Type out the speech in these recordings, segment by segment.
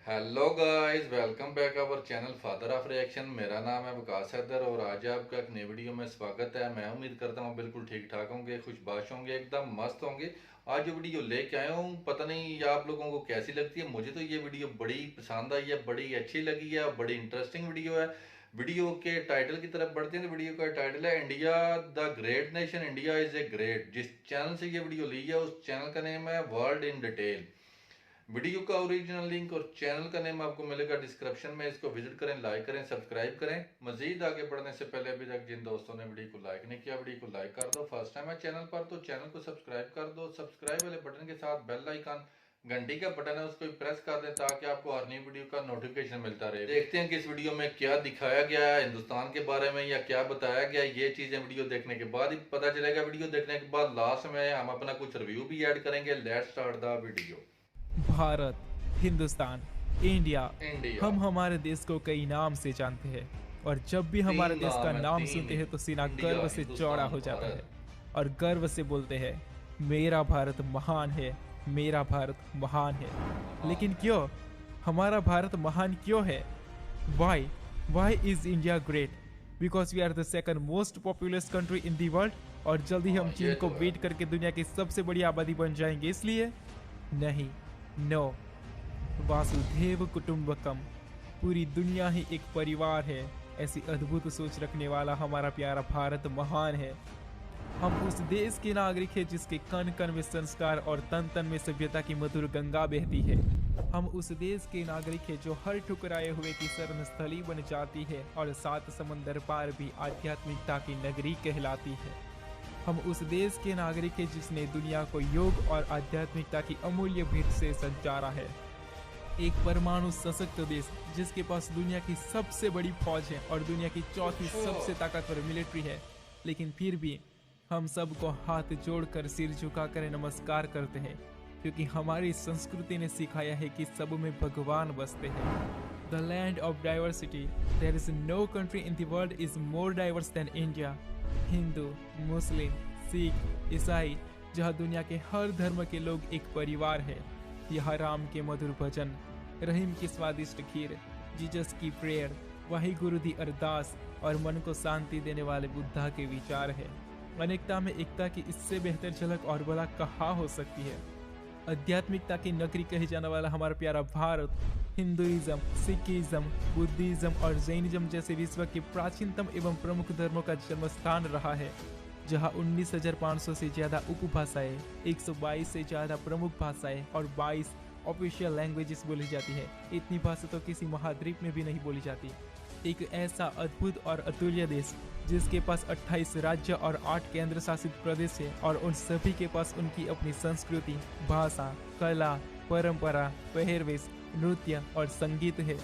Hello guys, welcome back our channel father of reaction. मेरा नाम है विकास हैदर और आज आपका एक नई वीडियो में स्वागत है। मैं उम्मीद करता हूँ बिल्कुल ठीक ठाक होंगे, खुशबाश होंगे, एकदम मस्त होंगे। आज जो वीडियो लेके आया हूँ पता नहीं आप लोगों को कैसी लगती है, मुझे तो ये वीडियो बड़ी पसंद आई है, बड़ी अच्छी लगी है, बड़ी इंटरेस्टिंग वीडियो है। वीडियो के टाइटल की तरफ बढ़ते हैं तो वीडियो का टाइटल है India the great nation, India is a great. जिस चैनल से ये वीडियो ली है उस चैनल का नेम है वर्ल्ड इन डिटेल। वीडियो का ओरिजिनल लिंक और चैनल का नेम आपको मिलेगा डिस्क्रिप्शन में। इसको विजिट करें, लाइक करें, सब्सक्राइब करें। मजीद आगे बढ़ने से पहले अभी तक जिन दोस्तों ने वीडियो को लाइक नहीं किया, वीडियो को लाइक कर दो। फर्स्ट टाइम है चैनल पर तो चैनल को सब्सक्राइब कर दो। सब्सक्राइब वाले बटन के साथ बेल आइकन घंटी का बटन है उसको प्रेस कर दें ताकि आपको हर नई वीडियो का नोटिफिकेशन मिलता रहे। देखते हैं कि इस वीडियो में क्या दिखाया गया है हिंदुस्तान के बारे में या क्या बताया गया। ये चीजें वीडियो देखने के बाद ही पता चलेगा। वीडियो देखने के बाद लास्ट में हम अपना कुछ रिव्यू भी ऐड करेंगे। Let's start the video. Bharat, Hindustan, India. India हम हमारे देश को कई नाम से जानते हैं और जब भी हमारे देश का नाम सुनते हैं तो सीना गर्व से चौड़ा हो जाता है और गर्व से बोलते हैं मेरा भारत महान है, मेरा भारत महान है। लेकिन क्यों हमारा भारत महान क्यों है? Why is India great? Because we are the second most populous country in the world और जल्दी हम चीन को बीट करके दुनिया की सबसे बड़ी आबादी बन जाएंगे इसलिए? नहीं, नो। वासुदेव कुटुंबकम, पूरी दुनिया ही एक परिवार है। ऐसी अद्भुत सोच रखने वाला हमारा प्यारा भारत महान है। हम उस देश के नागरिक हैं जिसके कण कण में संस्कार और तन तन में सभ्यता की मधुर गंगा बहती है। हम उस देश के नागरिक हैं जो हर ठुकराए हुए की शरण स्थली बन जाती है और सात समंदर पार भी आध्यात्मिकता की नगरी कहलाती है। हम उस देश के नागरिक हैं जिसने दुनिया को योग और आध्यात्मिकता की अमूल्य भेंट से संचारा है। एक परमाणु सशक्त देश जिसके पास दुनिया की सबसे बड़ी फौज है और दुनिया की चौथी सबसे ताकतवर मिलिट्री है। लेकिन फिर भी हम सबको हाथ जोड़कर सिर झुकाकर नमस्कार करते हैं क्योंकि हमारी संस्कृति ने सिखाया है कि सब में भगवान बसते हैं। The land of diversity, there is no country in the world is more diverse than India. हिंदू, मुस्लिम, सिख, ईसाई, जहाँ दुनिया के हर धर्म के लोग एक परिवार है। यहाँ राम के मधुर भजन, रहीम की स्वादिष्ट खीर, जीसस की प्रेयर, वाही गुरु दी अरदास और मन को शांति देने वाले बुद्धा के विचार है। अनेकता में एकता की इससे बेहतर झलक और भला कहाँ हो सकती है? आध्यात्मिकता की नगरी कहे जाने वाला हमारा प्यारा भारत हिंदुइज्म, सिखिज्म, बुद्धिज्म और जैनिज्म जैसे विश्व के प्राचीनतम एवं प्रमुख धर्मों का जन्म स्थान रहा है, जहां 19,500 से ज्यादा उपभाषाएं, 122 से ज्यादा प्रमुख भाषाएं और 22 ऑफिशियल लैंग्वेजेस बोली जाती है। इतनी भाषा तो किसी महाद्वीप में भी नहीं बोली जाती। एक ऐसा अद्भुत और अतुल्य देश जिसके पास 28 राज्य और 8 केंद्र शासित प्रदेश है और उन सभी के पास उनकी अपनी संस्कृति, भाषा, कला, परंपरा, पहरवेश, नृत्य और संगीत है।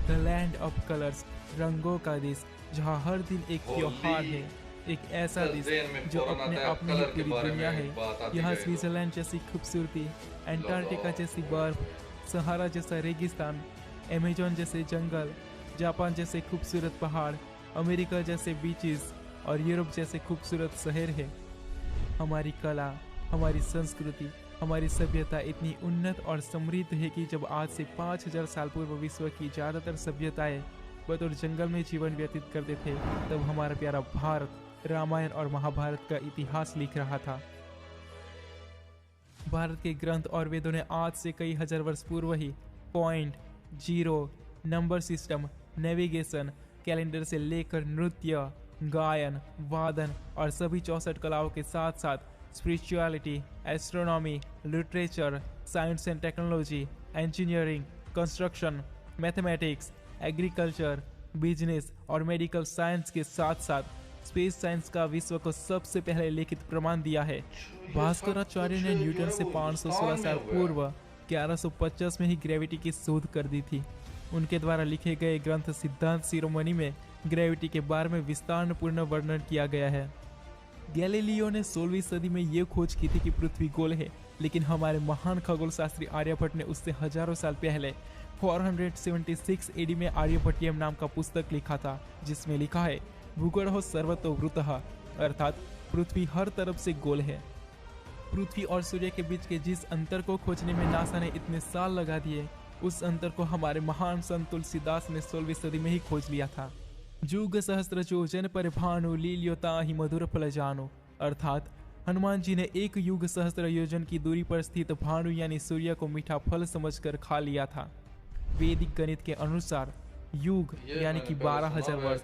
द लैंड ऑफ कलर्स, रंगों का देश जहाँ हर दिन एक त्योहार है। एक ऐसा देश जो अपने आप में ही पूरी दुनिया है। यहाँ स्विट्जरलैंड जैसी खूबसूरती, अंटार्कटिका जैसी बर्फ, सहारा जैसा रेगिस्तान, अमेजोन जैसे जंगल, जापान जैसे खूबसूरत पहाड़, अमेरिका जैसे बीचेस और यूरोप जैसे खूबसूरत शहर है। हमारी कला, हमारी संस्कृति, हमारी सभ्यता इतनी उन्नत और समृद्ध है कि जब आज से 5000 साल पूर्व विश्व की ज्यादातर सभ्यताएं बतौर जंगल में जीवन व्यतीत करते थे, तब हमारा प्यारा भारत रामायण और महाभारत का इतिहास लिख रहा था। भारत के ग्रंथ और वेदों ने आज से कई हजार वर्ष पूर्व ही point, zero, number system, navigation, calendar से लेकर नृत्य, गायन, वादन और सभी 64 कलाओं के साथ साथ spirituality, astronomy, literature, science and technology, engineering, construction, mathematics, agriculture, business और मेडिकल साइंस के साथ साथ स्पेस साइंस का विश्व को सबसे पहले लिखित प्रमाण दिया है। भास्कराचार्य ने न्यूटन से 516 साल पूर्व 1150 में ही ग्रेविटी की शोध कर दी थी। उनके द्वारा लिखे गए ग्रंथ सिद्धांत शिरोमणि में ग्रेविटी के बारे में विस्तारपूर्ण वर्णन किया गया है। गैलीलियो ने 16वीं सदी में ये खोज की थी कि पृथ्वी गोल है, लेकिन हमारे महान खगोल शास्त्री आर्यभट्ट ने उससे हजारों साल पहले 476 एडी में आर्यभट्टियम नाम का पुस्तक लिखा था, जिसमें लिखा है भूगोल सर्वतो वृतः, अर्थात पृथ्वी हर तरफ से गोल है। पृथ्वी और सूर्य के बीच के जिस अंतर को खोजने में नासा ने इतने साल लगा दिए, उस अंतर को हमारे महान संत तुलसीदास ने 16वीं सदी में ही खोज लिया था। जुग सहस्त्र योजन पर भानु लील्योता ही मधुर फल जानो, अर्थात हनुमान जी ने एक युग सहस्त्र योजन की दूरी पर स्थित भानु यानी सूर्य को मीठा फल समझकर खा लिया था। वैदिक गणित के अनुसार युग यानी कि 12,000 वर्ष,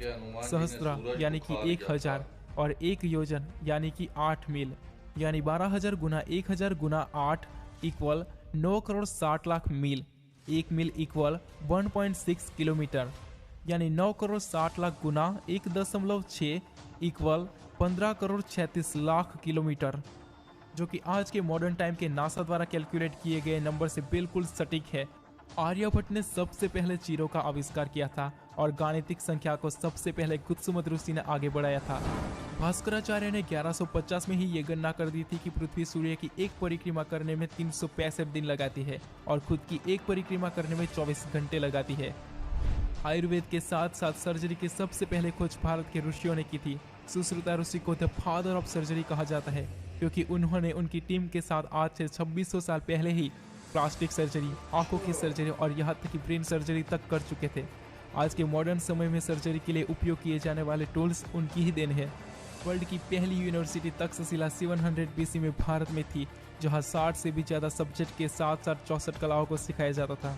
सहस्त्र यानी कि 1,000 और एक योजन यानी कि 8 मील, यानी 12,000 गुना 1,000 गुना 8 इक्वल 9 करोड़ 60 लाख मील। एक मील इक्वल 1.6 किलोमीटर, यानी 9 करोड़ 60 लाख गुना 1.6 इक्वल 15 करोड़ 36 लाख किलोमीटर, जो कि आज के मॉडर्न टाइम के नासा द्वारा कैलकुलेट किए गए नंबर से बिल्कुल सटीक है। आर्यभट्ट ने सबसे पहले चीरों का आविष्कार किया था और गाणितिक संख्या को सबसे पहले कुत्सुमत ऋषि ने आगे बढ़ाया था। भास्कराचार्य ने 1150 में ही ये गणना कर दी थी कि पृथ्वी सूर्य की एक परिक्रमा करने में 365 दिन लगाती है और खुद की एक परिक्रमा करने में 24 घंटे लगाती है। आयुर्वेद के साथ साथ सर्जरी की सबसे पहले खोज भारत के ऋषियों ने की थी। सुश्रुता ऋषि को द फादर ऑफ सर्जरी कहा जाता है, क्योंकि उन्होंने उनकी टीम के साथ आज से 2600 साल पहले ही प्लास्टिक सर्जरी, आंखों की सर्जरी और यहाँ तक कि ब्रेन सर्जरी तक कर चुके थे। आज के मॉडर्न समय में सर्जरी के लिए उपयोग किए जाने वाले टूल्स उनकी ही देन है। वर्ल्ड की पहली यूनिवर्सिटी तक्षशिला 700 BC में भारत में थी, जहाँ 60 से भी ज़्यादा सब्जेक्ट के साथ साथ 64 कलाओं को सिखाया जाता था।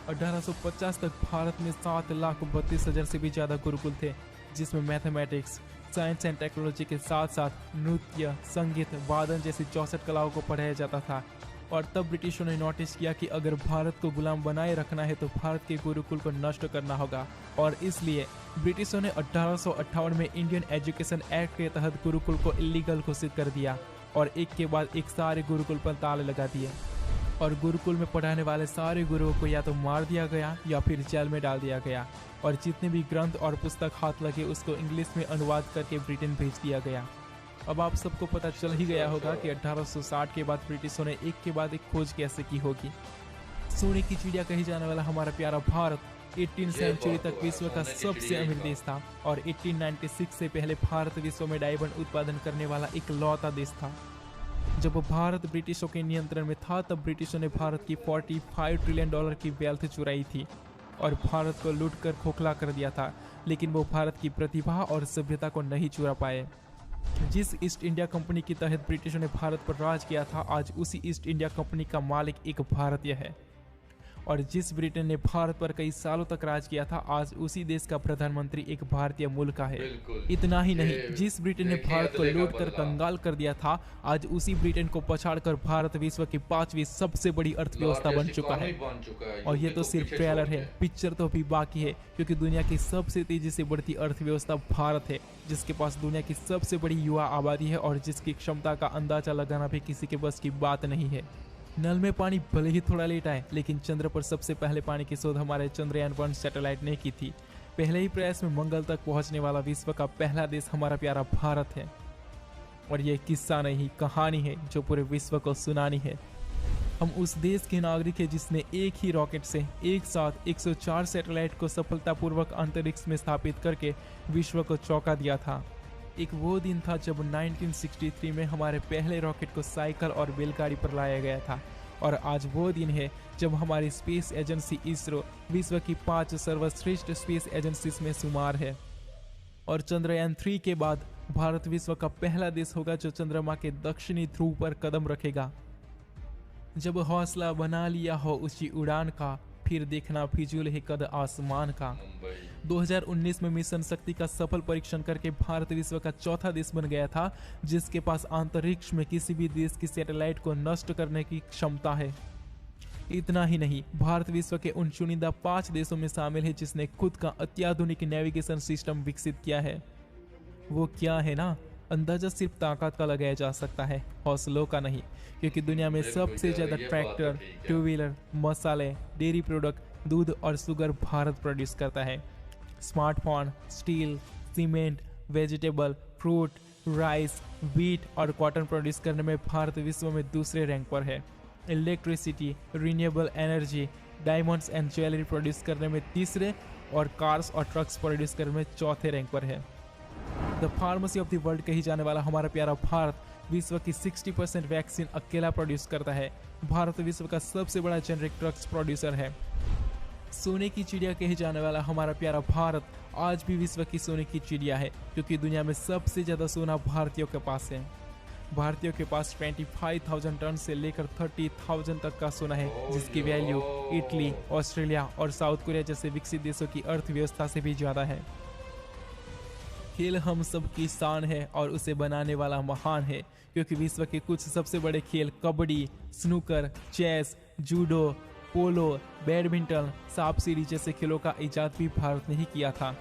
1850 तक भारत में 7,32,000 से भी ज़्यादा गुरुकुल थे, जिसमें मैथमेटिक्स, साइंस एंड टेक्नोलॉजी के साथ साथ नृत्य, संगीत, वादन जैसी 64 कलाओं को पढ़ाया जाता था। और तब ब्रिटिशों ने नोटिस किया कि अगर भारत को गुलाम बनाए रखना है तो भारत के गुरुकुल को नष्ट करना होगा, और इसलिए ब्रिटिशों ने 1858 में इंडियन एजुकेशन एक्ट के तहत गुरुकुल को इलीगल घोषित कर दिया और एक के बाद एक सारे गुरुकुल पर ताले लगा दिए और गुरुकुल में पढ़ाने वाले सारे गुरुओं को या तो मार दिया गया या फिर जेल में डाल दिया गया, और जितने भी ग्रंथ और पुस्तक हाथ लगे उसको इंग्लिश में अनुवाद करके ब्रिटेन भेज दिया गया। अब आप सबको पता चल ही गया होगा कि 1860 के बाद ब्रिटिशों ने एक के बाद एक खोज कैसे की होगी। सोने की चिड़िया कही जाने वाला हमारा प्यारा भारत 18वीं सेंचुरी तक विश्व का सबसे अमीर देश था और 1896 से पहले भारत विश्व में डायमंड उत्पादन करने वाला इकलौता देश था। जब भारत ब्रिटिशों के नियंत्रण में था तब ब्रिटिशों ने भारत की 45 ट्रिलियन डॉलर की वेल्थ चुराई थी और भारत को लूट कर खोखला कर दिया था, लेकिन वो भारत की प्रतिभा और सभ्यता को नहीं चुरा पाए। जिस ईस्ट इंडिया कंपनी के तहत ब्रिटिशों ने भारत पर राज किया था, आज उसी ईस्ट इंडिया कंपनी का मालिक एक भारतीय है, और जिस ब्रिटेन ने भारत पर कई सालों तक राज किया था, आज उसी देश का प्रधानमंत्री एक भारतीय मूल का है। इतना ही नहीं, जिस ब्रिटेन ने भारत को लूट कर कंगाल कर दिया था, आज उसी ब्रिटेन को पछाड़कर भारत विश्व की 5वीं सबसे बड़ी अर्थव्यवस्था बन चुका है। और ये तो सिर्फ ट्रेलर है, पिक्चर तो अभी बाकी है, क्योंकि दुनिया की सबसे तेजी से बढ़ती अर्थव्यवस्था भारत है, जिसके पास दुनिया की सबसे बड़ी युवा आबादी है और जिसकी क्षमता का अंदाजा लगाना भी किसी के बस की बात नहीं है। नल में पानी भले ही थोड़ा लेट आए, लेकिन चंद्र पर सबसे पहले पानी की शोध हमारे चंद्रयान-1 सैटेलाइट ने की थी। पहले ही प्रयास में मंगल तक पहुंचने वाला विश्व का पहला देश हमारा प्यारा भारत है। और ये किस्सा नहीं, कहानी है जो पूरे विश्व को सुनानी है। हम उस देश के नागरिक हैं जिसने एक ही रॉकेट से एक साथ 104 सैटेलाइट को सफलतापूर्वक अंतरिक्ष में स्थापित करके विश्व को चौंका दिया था। एक वो दिन था जब 1963 में हमारे पहले रॉकेट को साइकिल और बैलगाड़ी पर लाया गया था, और आज वो दिन है जब हमारी स्पेस एजेंसी इसरो विश्व की 5 सर्वश्रेष्ठ स्पेस एजेंसीज में शुमार है। और चंद्रयान-3 के बाद भारत विश्व का पहला देश होगा जो चंद्रमा के दक्षिणी ध्रुव पर कदम रखेगा। जब हौसला बना लिया हो ऊंची उड़ान का, फिर देखना फिजूल है कद आसमान का। 2019 में मिशन शक्ति का सफल परीक्षण करके भारत विश्व का चौथा देश बन गया था जिसके पास अंतरिक्ष में किसी भी देश की सैटेलाइट को नष्ट करने की क्षमता है। इतना ही नहीं, भारत विश्व के उन चुनिंदा 5 देशों में शामिल है जिसने खुद का अत्याधुनिक नेविगेशन सिस्टम विकसित किया है। वो क्या है ना, अंदाजा सिर्फ ताकत का लगाया जा सकता है, हौसलों का नहीं, क्योंकि दुनिया में सबसे ज्यादा ट्रैक्टर, 2 व्हीलर, मसाले, डेयरी प्रोडक्ट, दूध और शुगर भारत प्रोड्यूस करता है। Smartphone, steel, cement, vegetable, fruit, rice, wheat और कॉटन प्रोड्यूस करने में भारत विश्व में दूसरे रैंक पर है। Electricity, renewable energy, diamonds and jewellery produce करने में तीसरे और कार्स और ट्रक्स प्रोड्यूस करने में चौथे रैंक पर है। The pharmacy of the world कही जाने वाला हमारा प्यारा भारत विश्व की 60% वैक्सीन अकेला प्रोड्यूस करता है। भारत विश्व का सबसे बड़ा जेनरिक ड्रग्स प्रोड्यूसर है। सोने की चिड़िया कहे जाने वाला हमारा प्यारा भारत आज भी विश्व की सोने की चिड़िया है, क्योंकि दुनिया में सबसे ज़्यादा सोना भारतीयों के पास है। भारतीयों के पास 25,000 टन से लेकर 30,000 तक का सोना है, ओ जिसकी यो। वैल्यू इटली, ऑस्ट्रेलिया और साउथ कोरिया जैसे विकसित देशों की अर्थव्यवस्था से भी ज़्यादा है। खेल हम सब की शान है और उसे बनाने वाला महान है, क्योंकि विश्व के कुछ सबसे बड़े खेल कबड्डी, स्नूकर, चेस, जूडो, पोलो, बैडमिंटन, सांप सीढ़ी जैसे खेलों का इजाद भी भारत ने ही किया था।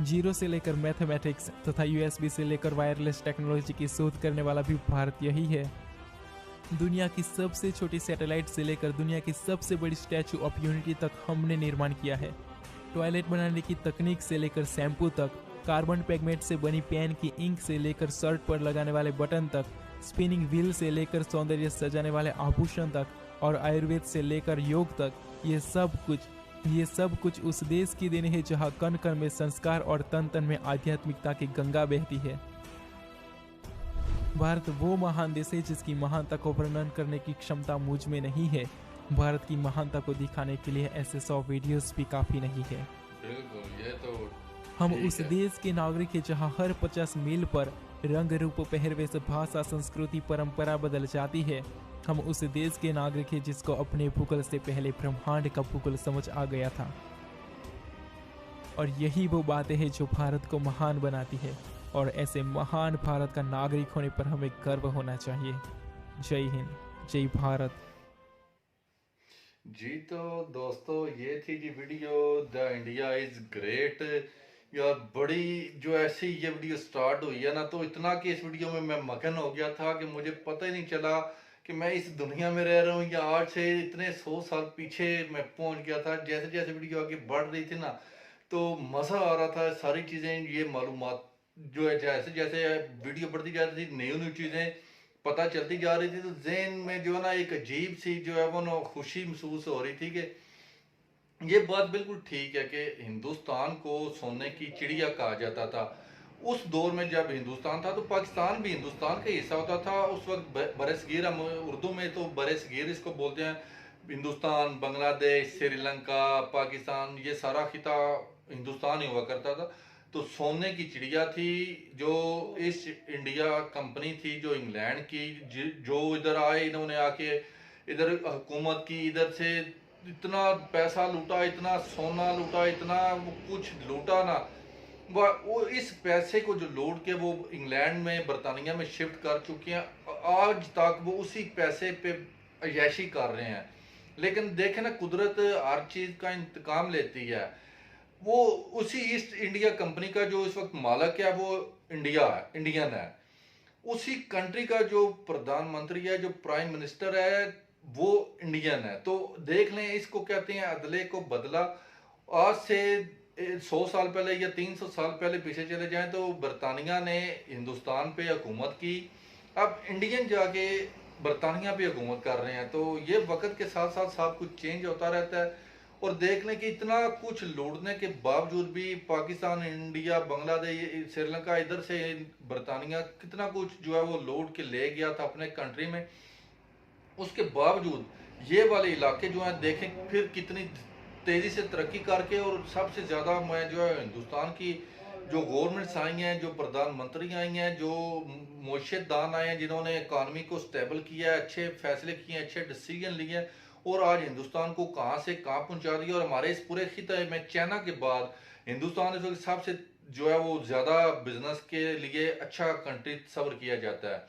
जीरो से लेकर मैथमेटिक्स तथा यूएसबी से लेकर वायरलेस टेक्नोलॉजी की शोध करने वाला भी भारत यही है। दुनिया की सबसे छोटी सैटेलाइट से लेकर दुनिया की सबसे बड़ी स्टैचू ऑफ यूनिटी तक हमने निर्माण किया है। टॉयलेट बनाने की तकनीक से लेकर शैम्पू तक, कार्बन पिगमेंट से बनी पेन की इंक से लेकर शर्ट पर लगाने वाले बटन तक, स्पिनिंग व्हील से लेकर सौंदर्य सजाने वाले आभूषण तक और आयुर्वेद से लेकर योग तक, ये सब कुछ उस देश की देन है जहाँ कण कण में संस्कार और तन तन में आध्यात्मिकता की गंगा बहती है। भारत वो महान देश है जिसकी महानता को वर्णन करने की क्षमता मुझ में नहीं है। भारत की महानता को दिखाने के लिए ऐसे 100 वीडियोस भी काफी नहीं है। बिल्कुल, ये तो हम ठीक उस है। देश के नागरिक हैं जहाँ हर 50 मील पर रंग रूप पहरवेश भाषा संस्कृति परंपरा बदल जाती है। हम उस देश के नागरिक हैं जिसको अपने भूगोल से पहले ब्रह्मांड का भूगोल समझ आ गया था। और यही वो बातें हैं जो भारत को महान बनाती है, और ऐसे महान भारत का नागरिक होने पर हमें गर्व होना चाहिए। जय हिंद, जय भारत। जी तो दोस्तों, ये थी जी video the India is great. यार बड़ी जो ऐसे ही ये वीडियो स्टार्ट हुई है ना, तो इतना कि इस वीडियो में मैं मगन हो गया था कि मुझे पता ही नहीं चला कि मैं इस दुनिया में रह रहा हूँ या आज से इतने 100 साल पीछे मैं पहुंच गया था। जैसे जैसे वीडियो आगे बढ़ रही थी ना, तो मज़ा आ रहा था। सारी चीज़ें, ये मालूमात जो है, जैसे जैसे वीडियो बढ़ती जा रही थी, न्यू न्यू चीज़ें पता चलती जा रही थी, तो जहन में जो है ना एक अजीब सी जो है वो ना खुशी महसूस हो रही थी कि ये बात बिल्कुल ठीक है कि हिंदुस्तान को सोने की चिड़िया कहा जाता था। उस दौर में जब हिंदुस्तान था तो पाकिस्तान भी हिंदुस्तान का हिस्सा होता था। उस वक्त बरसगीर, हम उर्दू में तो बरसगीर इसको बोलते हैं। हिंदुस्तान, बांग्लादेश, श्रीलंका, पाकिस्तान, ये सारा खिता हिंदुस्तान ही हुआ करता था। तो सोने की चिड़िया थी जो ईस्ट इंडिया कंपनी थी, जो इंग्लैंड की, जो इधर आए, इन्होंने आके इधर हुकूमत की, इधर से इतना पैसा लूटा, इतना सोना लूटा, इतना वो कुछ लूटा ना। वो इस पैसे को जो लूट के वो इंग्लैंड में, बरतानिया में शिफ्ट कर चुके हैं। आज तक वो उसी पैसे पे अय्याशी कर रहे हैं। लेकिन देखे ना, कुदरत हर चीज का इंतकाम लेती है। वो उसी ईस्ट इंडिया कंपनी का जो इस वक्त मालिक है वो इंडियन है। उसी कंट्री का जो प्रधानमंत्री है, जो प्राइम मिनिस्टर है, वो इंडियन है। तो देख लें, इसको कहते हैं अदले को बदला। आज से 100 साल पहले या 300 साल पहले पीछे चले जाएं तो बरतानिया ने हिंदुस्तान पे हुकूमत की। अब इंडियन जाके बरतानिया पे हुकूमत कर रहे हैं। तो ये वक्त के साथ साथ सब कुछ चेंज होता रहता है। और देखने कि इतना कुछ लूटने के बावजूद भी पाकिस्तान, इंडिया, बांग्लादेश, श्रीलंका, इधर से बरतानिया कितना कुछ जो है वो लूट के ले गया था अपने कंट्री में। उसके बावजूद ये वाले इलाके जो हैं, देखें फिर कितनी तेजी से तरक्की करके। और सबसे ज्यादा मैं जो है हिंदुस्तान की जो गवर्नमेंट्स आई हैं, जो प्रधानमंत्री आई हैं, जो मुर्शिदान आए हैं, जिन्होंने इकानमी को स्टेबल किया है, अच्छे फैसले किए, अच्छे डिसीजन लिए, और आज हिंदुस्तान को कहाँ से कहाँ पहुंचा दिया। और हमारे इस पूरे खिते में चाइना के बाद हिंदुस्तान इस वक्त सबसे जो है वो ज्यादा बिजनेस के लिए अच्छा कंट्री तस्वर किया जाता है।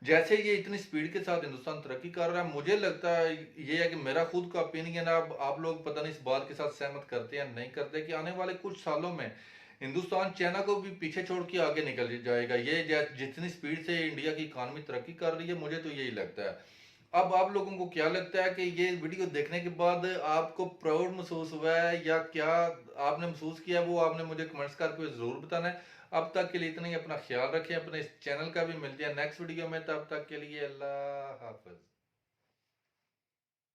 जैसे ये इतनी स्पीड के साथ हिंदुस्तान तरक्की कर रहा है, मुझे लगता है, ये है कि मेरा खुद का ओपिनियन है, अब आप लोग पता नहीं इस बात के साथ सहमत करते हैं नहीं करते, कि आने वाले कुछ सालों में हिंदुस्तान चाइना को भी पीछे छोड़ के आगे निकल जाएगा। ये जितनी स्पीड से इंडिया की इकानमी तरक्की कर रही है, मुझे तो यही लगता है। अब आप लोगों को क्या लगता है कि ये वीडियो देखने के बाद आपको प्राउड महसूस हुआ है या क्या आपने महसूस किया, वो आपने मुझे कमेंट्स करके जरूर बताना है। अब तक के लिए इतना ही। अपना ख्याल रखें। अपने इस चैनल का भी मिलते हैं नेक्स्ट वीडियो में। तब तक के लिए अल्लाह हाफिज।